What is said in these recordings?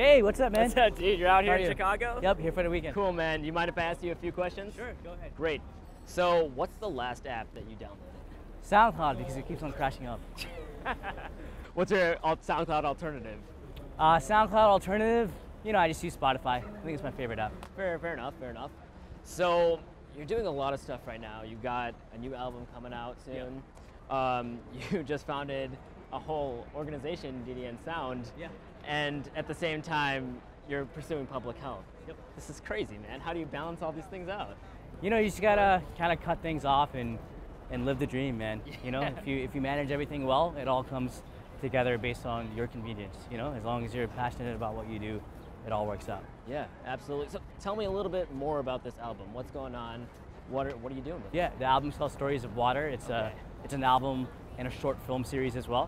Hey, what's up, man? What's up, dude? You're out here How are in you? Chicago? Yep, here for the weekend. Cool, man. You mind if I ask you a few questions? Sure, go ahead. Great. So, what's the last app that you downloaded? SoundCloud, because it keeps on crashing up. What's your SoundCloud alternative? SoundCloud alternative, you know, I just use Spotify. I think it's my favorite app. Fair enough, fair enough. So, you're doing a lot of stuff right now. You got a new album coming out soon. Yeah. You just founded a whole organization, DDN Sound. Yeah. And at the same time, you're pursuing public health. Yep. This is crazy, man. How do you balance all these things out? You know, you just gotta kind of cut things off and live the dream, man. Yeah. You know, if you manage everything well, it all comes together based on your convenience. You know, as long as you're passionate about what you do, it all works out. Yeah, absolutely. So tell me a little bit more about this album. What's going on? What are you doing with it? Yeah, the album's called Stories of Water. It's it's an album and a short film series as well.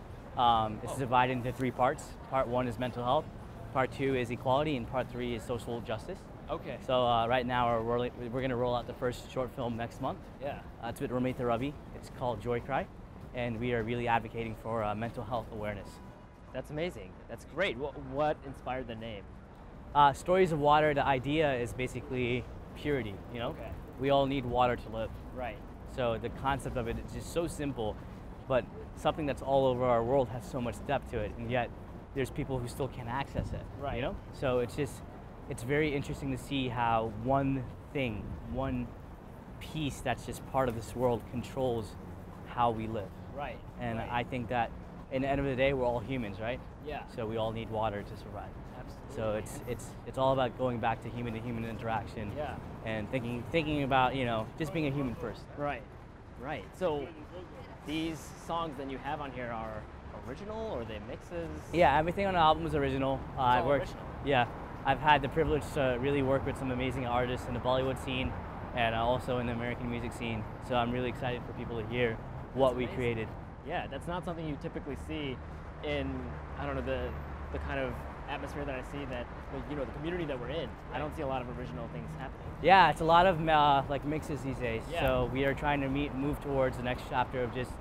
It's divided into 3 parts. Part 1 is mental health, part 2 is equality, and part 3 is social justice. Okay. So right now we're going to roll out the first short film next month. Yeah. It's with Ramita Ravi. It's called Joy Cry, and we are really advocating for mental health awareness. That's amazing. That's great. What inspired the name? Stories of Water, the idea is basically purity, you know? Okay. We all need water to live. Right. So the concept of it is just so simple, but something that's all over our world has so much depth to it, and yet there's people who still can't access it, Right. you know? So it's very interesting to see how one thing, one piece that's just part of this world controls how we live. Right. And right. I think that in the end of the day, we're all humans, right? Yeah. So we all need water to survive. Absolutely. So it's all about going back to human interaction. Yeah. And thinking about, you know, just being a human first. Right. Right. So these songs that you have on here are original, or are they mixes? Yeah, everything on the album is original. It's all original. Yeah, I've had the privilege to really work with some amazing artists in the Bollywood scene and also in the American music scene. So I'm really excited for people to hear what we created. Yeah, that's not something you typically see in, I don't know, the kind of atmosphere that I see that, you know, the community that we're in. I don't see a lot of original things happening. Yeah, it's a lot of like mixes these days. Yeah. So we are trying to move towards the next chapter of just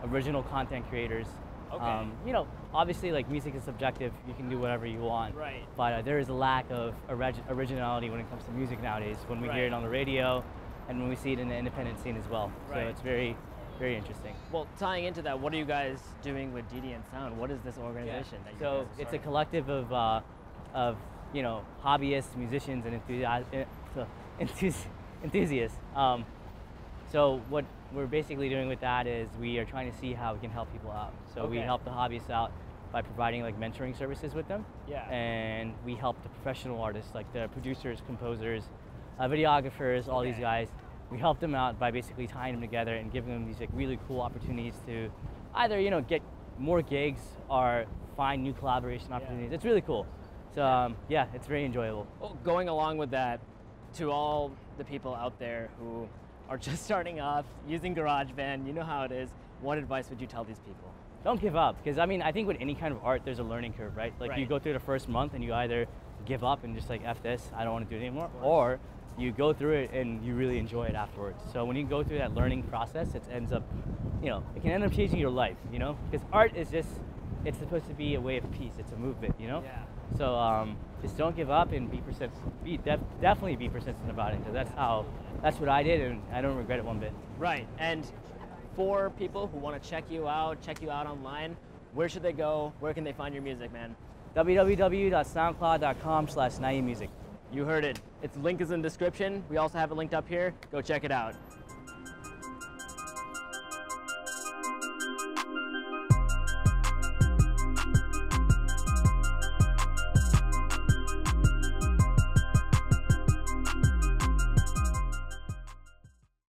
original content creators. Okay. You know, obviously, like, music is subjective. You can do whatever you want. Right. But there is a lack of originality when it comes to music nowadays. When we hear it on the radio, and when we see it in the independent scene as well. Right. So it's very, very interesting. Well, tying into that, what are you guys doing with DDN Sound? What is this organization that you guys So are it's a starting? collective of you know, hobbyists, musicians, and enthusiasts. So what we're basically doing with that is we are trying to see how we can help people out. So we help the hobbyists out by providing like mentoring services with them. Yeah. And we help the professional artists, like the producers, composers, videographers, all these guys. We help them out by basically tying them together and giving them these like really cool opportunities to either, you know, get more gigs or find new collaboration opportunities. It's really cool. So yeah, it's very enjoyable. Well, going along with that, to all the people out there who are just starting off using GarageBand, you know how it is. What advice would you tell these people? Don't give up, because I mean, I think with any kind of art, there's a learning curve, right? Like you go through the first month and you either give up and just like, F this, I don't want to do it anymore, or you go through it and you really enjoy it afterwards. So when you go through that learning process, it ends up, you know, it can end up changing your life, you know? Because art is just, it's supposed to be a way of peace, it's a movement, you know? Yeah. So just don't give up and be persistent. Definitely be persistent about it, because that's what I did, and I don't regret it one bit. Right. And for people who want to check you out online, where should they go? Where can they find your music, man? www.soundcloud.com/NAIEM Music. You heard it. Its link is in the description. We also have it linked up here. Go check it out.